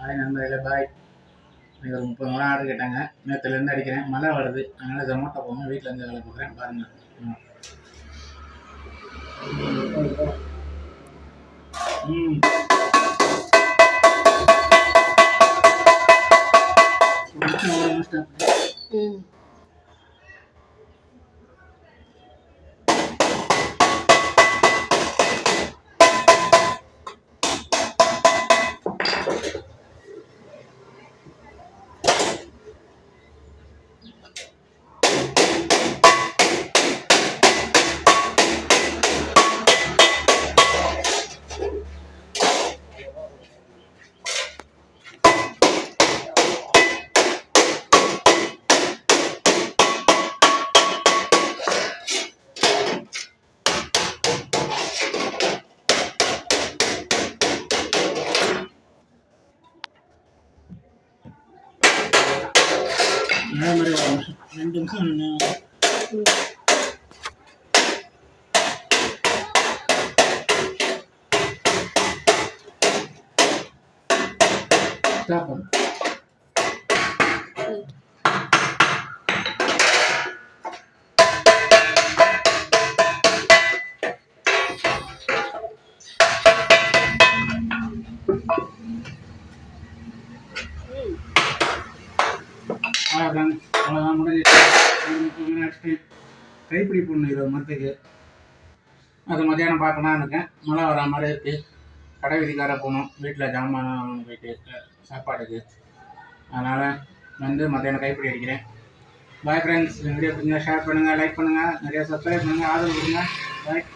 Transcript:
பாய் நண்பர்களே, பாய். இன்னைக்கு ஒரு 30 மணி ஆர்டர் கேட்டாங்க. நேற்றுலேருந்து அடிக்கிறேன். மழை வருது, அதனால் ஜொமேட்டோ போகாமல் வீட்டிலேருந்து வேலை பார்க்குறேன். பாருங்கள். அதே மாதிரி 2 நிமிஷம் ஸ்டாப் பண்ணு. அவ்வளோதான் முடிஞ்சு. கைப்பிடி போடணும் 20 மரத்துக்கு. அது மத்தியானம் பார்க்கலான்னு இருக்கேன். மழை வரா மாதிரி இருக்குது. கடை வீதிக்கார போகணும். வீட்டில் ஜாமான் போயிட்டு சாப்பாடுக்கு. அதனால் வந்து மத்தியானம் கைப்பிடி அடிக்கிறேன். Bye friends. வீடியோ பிடிச்சா ஷேர் பண்ணுங்கள், லைக் பண்ணுங்கள், நிறையா சப்ஸ்கிரைப் பண்ணுங்கள், ஆதரவு கொடுங்க. பாய்.